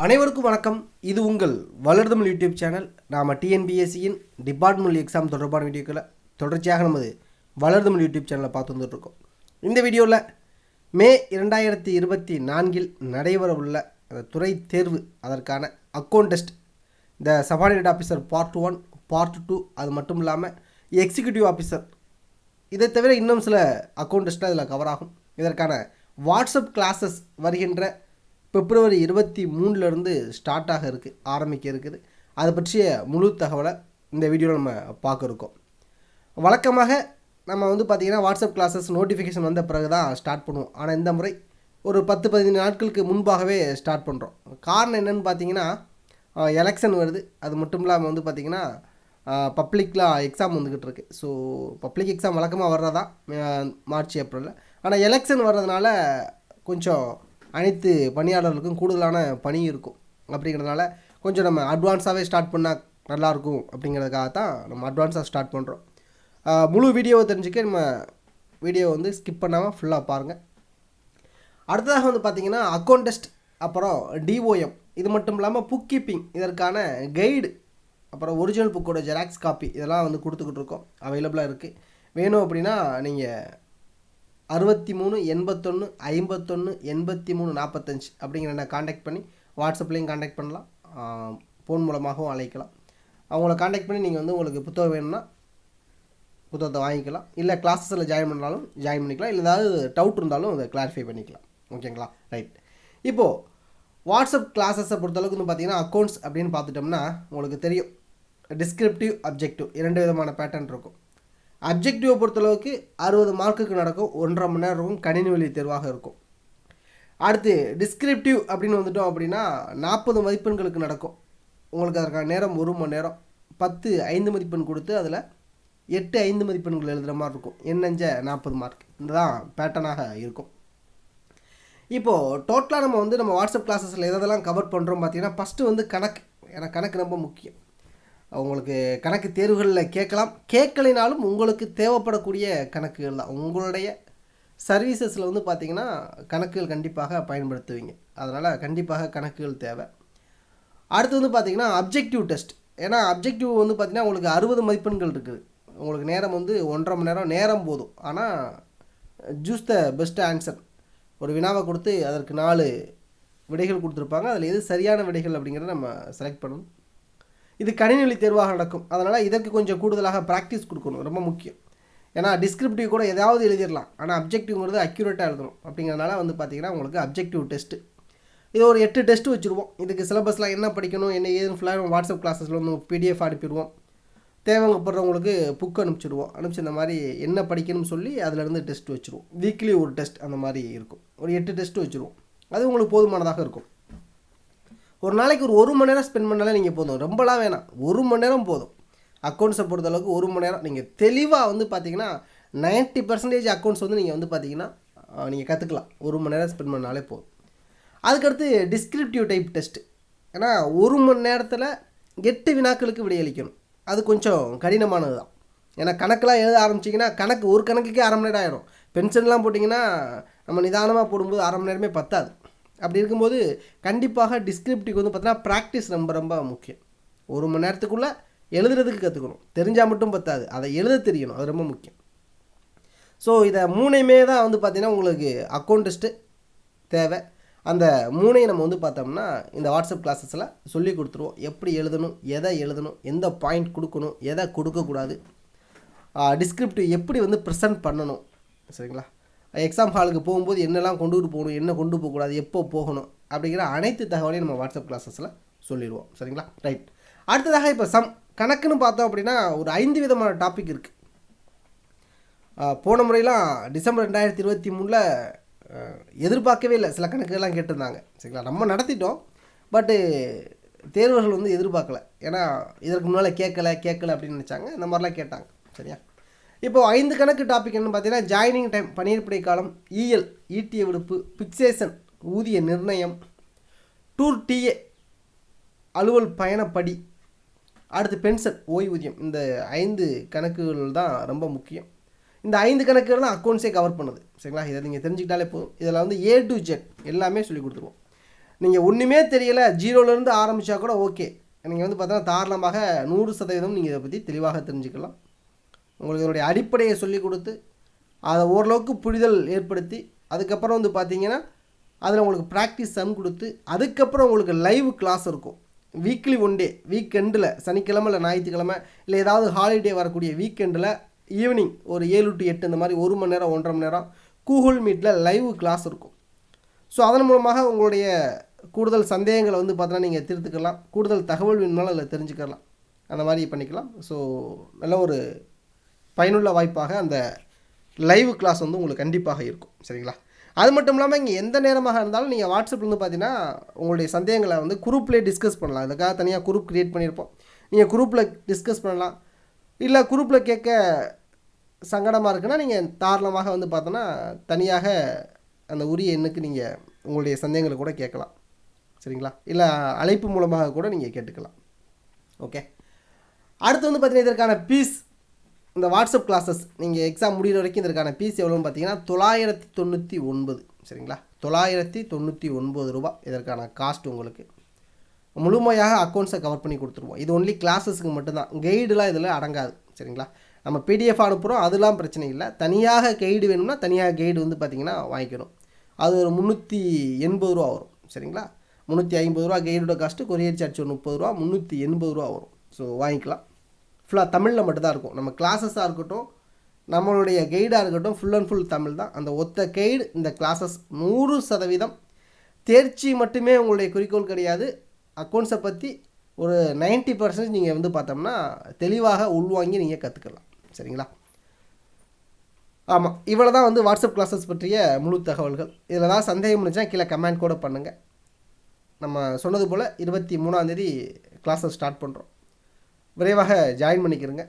அனைவருக்கும் வணக்கம். இது உங்கள் வளர்தமிழ் யூடியூப் சேனல். நாம் டிஎன்பிஎஸ்சியின் டிபார்ட்மெண்ட் எக்ஸாம் தொடர்பான வீடியோக்களை தொடர்ச்சியாக நமது வளர்தமிழ் யூடியூப் சேனலை பார்த்து வந்துட்டுருக்கோம். இந்த வீடியோவில் மே 2024 நடைபெற உள்ள அந்த துறை தேர்வு அதற்கான அக்கௌண்ட் டெஸ்ட், இந்த சபார்டினேட் ஆஃபீஸர் பார்ட் 1 பார்ட் 2, அது மட்டும் இல்லாமல் எக்ஸிக்யூட்டிவ் ஆஃபீஸர், இதை தவிர இன்னும் சில அக்கௌண்ட் டெஸ்ட்டில் இதில் கவர் ஆகும். இதற்கான வாட்ஸ்அப் கிளாஸஸ் வருகின்ற பிப்ரவரி 23 ஸ்டார்ட் ஆரம்பிக்க இருக்குது. அதை பற்றிய முழு தகவலை இந்த வீடியோவில் நம்ம பார்க்க இருக்கோம். வழக்கமாக நம்ம பார்த்திங்கன்னா வாட்ஸ்அப் கிளாஸஸ் நோட்டிஃபிகேஷன் வந்த பிறகு தான் ஸ்டார்ட் பண்ணுவோம். ஆனால் இந்த முறை ஒரு 10-15 நாட்களுக்கு முன்பாகவே ஸ்டார்ட் பண்ணுறோம். காரணம் என்னென்னு பார்த்தீங்கன்னா, எலெக்ஷன் வருது. அது மட்டும் இல்லாமல் பார்த்திங்கன்னா பப்ளிக்கில் எக்ஸாம் வந்துக்கிட்டு இருக்குது. ஸோ பப்ளிக் எக்ஸாம் வழக்கமாக வர்றதா மார்ச் ஏப்ரலில். ஆனால் எலெக்ஷன் வர்றதுனால கொஞ்சம் அனைத்து பணியாளர்களுக்கும் கூடுதலான பணி இருக்கும். அப்படிங்கிறதுனால கொஞ்சம் நம்ம அட்வான்ஸாகவே ஸ்டார்ட் பண்ணால் நல்லாயிருக்கும். அப்படிங்கிறதுக்காக தான் நம்ம அட்வான்ஸாக ஸ்டார்ட் பண்ணுறோம். முழு வீடியோவை தெரிஞ்சுக்க நம்ம வீடியோ ஸ்கிப் பண்ணாமல் ஃபுல்லாக பாருங்கள். அடுத்ததாக பார்த்திங்கன்னா அக்கௌண்ட் டெஸ்ட், அப்புறம் டிஓஎம், இது மட்டும் இல்லாமல் புக் கீப்பிங், இதற்கான கைடு, அப்புறம் ஒரிஜினல் புக்கோட ஜெராக்ஸ் காப்பி, இதெல்லாம் கொடுத்துக்கிட்டு இருக்கோம். அவைலபிளாக இருக்குது. வேணும் அப்படின்னா நீங்கள் 63 81 51 83 45 அப்படிங்கிற என்ன காண்டாக்ட் பண்ணி வாட்ஸ்அப்லேயும் காண்டாக்ட் பண்ணலாம், ஃபோன் மூலமாகவும் அழைக்கலாம். அவங்கள காண்டாக்ட் பண்ணி நீங்கள் உங்களுக்கு புத்தகம் வேணும்னா புத்தகத்தை வாங்கிக்கலாம். இல்லை கிளாஸஸில் ஜாயின் பண்ணாலும் ஜாயின் பண்ணிக்கலாம். இல்லை ஏதாவது டவுட் இருந்தாலும் அதை கிளாரிஃபை பண்ணிக்கலாம். ஓகேங்களா? ரைட். இப்போது வாட்ஸ்அப் கிளாஸஸை பொறுத்தளவுக்கு பார்த்தீங்கன்னா அக்கௌண்ட்ஸ் அப்படின்னு பார்த்துட்டோம்னா உங்களுக்கு தெரியும், டிஸ்கிரிப்டிவ், அப்ஜெக்டிவ், 2 விதமான பேட்டர்ன் இருக்கும். அப்ஜெக்டிவை பொறுத்தளவுக்கு 60 மார்க்குக்கு நடக்கும். 1.5 மணி நேரம் இருக்கும். கணினி வழி தேர்வாக இருக்கும். அடுத்து டிஸ்கிரிப்டிவ் அப்படின்னு வந்துட்டோம் அப்படின்னா 40 மதிப்பெண்களுக்கு நடக்கும். உங்களுக்கு அதற்கான நேரம் 1 மணி நேரம். 10 5 மதிப்பெண் கொடுத்து அதில் 8 5 மதிப்பெண்கள் எழுதுகிற மாதிரி இருக்கும். எண்ணஞ்ச 40 மார்க். இதுதான் பேட்டர்னாக இருக்கும். இப்போது டோட்டலாக நம்ம வாட்ஸ்அப் கிளாஸஸில் எதெல்லாம் கவர் பண்ணுறோம் பார்த்தீங்கன்னா, ஃபஸ்ட்டு கணக்கு. ஏன்னா கணக்கு ரொம்ப முக்கியம். உங்களுக்கு கணக்கு தேர்வுகளில் கேட்கலைனாலும் உங்களுக்கு தேவைப்படக்கூடிய கணக்குகள் தான். உங்களுடைய சர்வீசஸில் பார்த்திங்கன்னா கணக்குகள் கண்டிப்பாக பயன்படுத்துவீங்க. அதனால் கண்டிப்பாக கணக்குகள் தேவை. அடுத்து பார்த்திங்கன்னா அப்ஜெக்டிவ் டெஸ்ட். ஏன்னா அப்ஜெக்டிவ் பார்த்திங்கன்னா உங்களுக்கு 60 மதிப்பெண்கள் இருக்குது. உங்களுக்கு நேரம் 1.5 மணி நேரம் போதும். ஆனால் சூஸ் த பெஸ்ட் ஆன்சர். ஒரு வினாவை கொடுத்து அதற்கு 4 விடைகள் கொடுத்துருப்பாங்க. அதில் எது சரியான விடைகள் அப்படிங்கிறத நம்ம செலக்ட் பண்ணணும். இது கணினி வழி தேர்வாக நடக்கும். அதனால் இதற்கு கொஞ்சம் கூடுதலாக ப்ராக்டிஸ் கொடுக்கணும், ரொம்ப முக்கியம். ஏன்னா டிஸ்கிரிப்டிவ் கூட ஏதாவது எழுதிடலாம், ஆனால் அப்ஜெக்டிவ்ங்கிறது அக்யூரேட்டாக எழுதணும். அப்படிங்கிறதுனால பார்த்திங்கன்னா உங்களுக்கு அப்ஜெக்டிவ் டெஸ்ட்டு, இது ஒரு 8 டெஸ்ட்டு வச்சுருவோம். இதுக்கு சிலபஸ்லாம் என்ன படிக்கணும் என்ன ஏதுன்னு ஃபுல்லாக வாட்ஸ்அப் கிளாஸஸில் PDF அனுப்பிடுவோம். தேவைப்படுறவங்களுக்கு புக் அனுப்பிச்சிடுவோம். அனுப்பிச்சு இந்த மாதிரி என்ன படிக்கணும்னு சொல்லி அதிலேருந்து டெஸ்ட் வச்சுருவோம். வீக்லி ஒரு டெஸ்ட் அந்த மாதிரி இருக்கும். ஒரு 8 டெஸ்ட்டு வச்சுருவோம். அது உங்களுக்கு போதுமானதாக இருக்கும். ஒரு நாளைக்கு ஒரு 1 மணி நேரம் ஸ்பெண்ட் பண்ணாலே நீங்கள் போதும். ரொம்பலாம் வேணாம், 1 மணி நேரம் போதும். அக்கௌண்ட்ஸை பொறுத்தளவுக்கு 1 மணி நேரம் நீங்கள் தெளிவாக பார்த்தீங்கன்னா 90% அக்கௌண்ட்ஸ் நீங்கள் பார்த்தீங்கன்னா நீங்கள் கற்றுக்கலாம். 1 மணி நேரம் ஸ்பெண்ட் பண்ணாலே போதும். அதுக்கடுத்து டிஸ்கிரிப்டிவ் டைப் டெஸ்ட்டு. ஏன்னா 1 மணி நேரத்தில் 8 வினாக்களுக்கு விடையளிக்கணும். அது கொஞ்சம் கடினமானது தான். ஏன்னா கணக்கெலாம் எழுத ஆரம்பிச்சிங்கன்னா ஒரு கணக்குக்கே 1/2 மணி நேரம் ஆகிடும். பென்ஷன்லாம் போட்டிங்கன்னா நம்ம நிதானமாக போடும்போது 1/2 மணி நேரமே பத்தாது. அப்படி இருக்கும்போது கண்டிப்பாக டிஸ்கிரிப்டிவ் பார்த்தீங்கன்னா ப்ராக்டிஸ் ரொம்ப ரொம்ப முக்கியம். 1 மணி நேரத்துக்குள்ளே எழுதுறதுக்கு கற்றுக்கணும். தெரிஞ்சால் மட்டும் பத்தாது, அதை எழுத தெரியணும். அது ரொம்ப முக்கியம். ஸோ இதை 3மே தான் பார்த்தீங்கன்னா உங்களுக்கு அக்கௌண்ட் டெஸ்ட்டு தேவை. அந்த 3ஐயும் நம்ம பார்த்தோம்னா இந்த வாட்ஸ்அப் கிளாஸஸில் சொல்லி கொடுத்துருவோம். எப்படி எழுதணும், எதை எழுதணும், எந்த பாயிண்ட் கொடுக்கணும், எதை கொடுக்கக்கூடாது, டிஸ்கிரிப்டிவ் எப்படி ப்ரெசென்ட் பண்ணணும், சரிங்களா, எக்ஸாம் ஹாலுக்கு போகும்போது என்னெல்லாம் கொண்டுட்டு போகணும், என்ன கொண்டு போகக்கூடாது, எப்போ போகணும் அப்படிங்கிற அனைத்து தகவலையும் நம்ம வாட்ஸ்அப் கிளாஸஸில் சொல்லிடுவோம். சரிங்களா? ரைட். அடுத்ததாக இப்போ கணக்குன்னு பார்த்தோம் அப்படின்னா ஒரு 5 விதமான டாபிக் இருக்குது. போன முறையெல்லாம் டிசம்பர் 2023 எதிர்பார்க்கவே இல்லை, சில கணக்குகள்லாம் கேட்டிருந்தாங்க. சரிங்களா? நம்ம நடத்திட்டோம், பட்டு தேர்வர்கள் எதிர்பார்க்கலை. ஏன்னா இதற்கு முன்னால் கேட்கலை அப்படின்னு நினச்சாங்க. இந்த மாதிரிலாம் கேட்டாங்க. சரியா? இப்போது 5 கணக்கு டாபிக் என்னன்னு பார்த்தீங்கன்னா, ஜாயினிங் டைம், பணியிடப்படை காலம், இஎல், ஈட்டிய விடுப்பு, பிக்சேஷன், ஊதிய நிர்ணயம், டூர் டிஏ, அலுவல் பயணப்படி, அடுத்து பென்ஷன், ஓய்வூதியம். இந்த 5 கணக்குகள் தான் ரொம்ப முக்கியம். இந்த 5 கணக்குகள் தான் அக்கௌண்ட்ஸே கவர் பண்ணுது. சரிங்களா? இதை நீங்கள் தெரிஞ்சுக்கிட்டாலே போதும். இதில் A to Z எல்லாமே சொல்லி கொடுத்துருவோம். நீங்கள் ஒன்றுமே தெரியலை, ஜீரோலேருந்து ஆரம்பித்தா கூட ஓகே. நீங்கள் வந்து பார்த்தீங்கன்னா தாராளமாக 100% நீங்கள் இதை பற்றி தெளிவாக தெரிஞ்சுக்கலாம். உங்களுக்கு இதனுடைய அடிப்படையை சொல்லிக் கொடுத்து அதை ஓரளவுக்கு புரிதல் ஏற்படுத்தி அதுக்கப்புறம் வந்து பார்த்தீங்கன்னா அதில் உங்களுக்கு ப்ராக்டிஸ் சம் கொடுத்து அதுக்கப்புறம் உங்களுக்கு லைவ் கிளாஸ் இருக்கும். வீக்லி 1 டே, வீக்கெண்டில் சனிக்கிழமை இல்லை ஞாயிற்றுக்கிழமை இல்லை ஏதாவது ஹாலிடே வரக்கூடிய வீக்கெண்டில் ஈவினிங் ஒரு 7 to 8 இந்த மாதிரி 1 மணி நேரம் 1.5 மணி நேரம் கூகுள் மீட்டில் லைவ் கிளாஸ் இருக்கும். ஸோ அதன் மூலமாக உங்களுடைய கூடுதல் சந்தேகங்களை வந்து பார்த்தீங்கன்னா நீங்கள் தீர்த்துக்கலாம். கூடுதல் தகவல் வேணும்னாலும் அதில் தெரிஞ்சுக்கலாம். அந்த மாதிரி பண்ணிக்கலாம். ஸோ நல்ல ஒரு பயனுள்ள வாய்ப்பாக அந்த லைவ் கிளாஸ் வந்து உங்களுக்கு கண்டிப்பாக இருக்கும். சரிங்களா? அது மட்டும் இல்லாமல் இங்கே எந்த நேரமாக இருந்தாலும் நீங்கள் வாட்ஸ்அப்பில் வந்து பார்த்தீங்கன்னா உங்களுடைய சந்தேகங்களை வந்து குரூப்லேயே டிஸ்கஸ் பண்ணலாம். அதுக்காக தனியாக குரூப் க்ரியேட் பண்ணியிருப்போம். நீங்கள் குரூப்பில் டிஸ்கஸ் பண்ணலாம். இல்லை குரூப்பில் கேட்க சங்கடமாக இருக்குன்னா நீங்கள் தாராளமாக வந்து பார்த்தோன்னா தனியாக அந்த உரிய எண்ணுக்கு நீங்கள் உங்களுடைய சந்தேகங்களை கூட கேட்கலாம். சரிங்களா? இல்லை அழைப்பு மூலமாக கூட நீங்கள் கேட்டுக்கலாம். ஓகே, அடுத்து வந்து பார்த்தீங்கன்னா இதற்கான ஃபீஸ், இந்த வாட்ஸ்அப் கிளாஸஸ் நீங்கள் எக்ஸாம் முடிகிற வரைக்கும் இதற்கான ஃபீஸ் எவ்வளோன்னு பார்த்தீங்கன்னா 999. சரிங்களா? 999 ரூபா இதற்கான காஸ்ட். உங்களுக்கு முழுமையாக அக்கௌண்ட்ஸை கவர் பண்ணி கொடுத்துருவோம். இது ஒன்லி கிளாஸஸுக்கு மட்டும்தான், கைடுலாம் இதில் அடங்காது. சரிங்களா? நம்ம பிடிஎஃப் அனுப்புகிறோம், அதெல்லாம் பிரச்சனை இல்லை. தனியாக கைடு வேணும்னா தனியாக கைடு வந்து பார்த்திங்கன்னா வாங்கிக்கணும். அது ஒரு 380 ரூபா வரும். சரிங்களா? 350 ரூபா கைடோட காஸ்ட்டு, கொரியர் சார்ஜ் ஒரு 30 ரூபா, 380 ரூபா வரும். ஸோ வாங்கிக்கலாம். ஃபுல்லாக தமிழில் மட்டும்தான் இருக்கும். நம்ம கிளாஸஸாக இருக்கட்டும், நம்மளுடைய கைடாக இருக்கட்டும், ஃபுல் அண்ட் ஃபுல் தமிழ் தான். அந்த ஒத்த கைடு இந்த கிளாஸஸ் 100% தேர்ச்சி மட்டுமே உங்களுடைய குறிக்கோள் கிடையாது. அக்கௌண்ட்ஸை பற்றி ஒரு 90% நீங்கள் வந்து பார்த்தோம்னா தெளிவாக உள்வாங்கி நீங்கள் கற்றுக்கலாம். சரிங்களா? ஆமாம், இவ்வளோ தான் வந்து வாட்ஸ்அப் கிளாஸஸ் பற்றிய முழு தகவல்கள். இதில் தான் சந்தேகம் இருந்துச்சுன்னா கீழே கமெண்ட் கூட பண்ணுங்கள். நம்ம சொன்னது போல் 23ஆம் தேதி கிளாஸஸ் ஸ்டார்ட் பண்ணுறோம். விரைவாக ஜாயின் பண்ணிக்கிறங்க.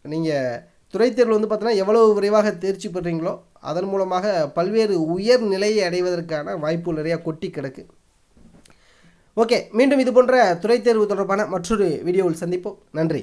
நீங்கள் துறைத் தேர்வில் வந்து பார்த்தீங்கன்னா எவ்வளவு விரைவாக தேர்ச்சி பெறுறீங்களோ அதன் மூலமாக பல்வேறு உயர் நிலையை அடைவதற்கான வாய்ப்பு நிறையா கொட்டி கிடக்கு. ஓகே, மீண்டும் இது போன்ற துறைத் தேர்வு தொடர்பான மற்றொரு வீடியோவில் சந்திப்போம். நன்றி.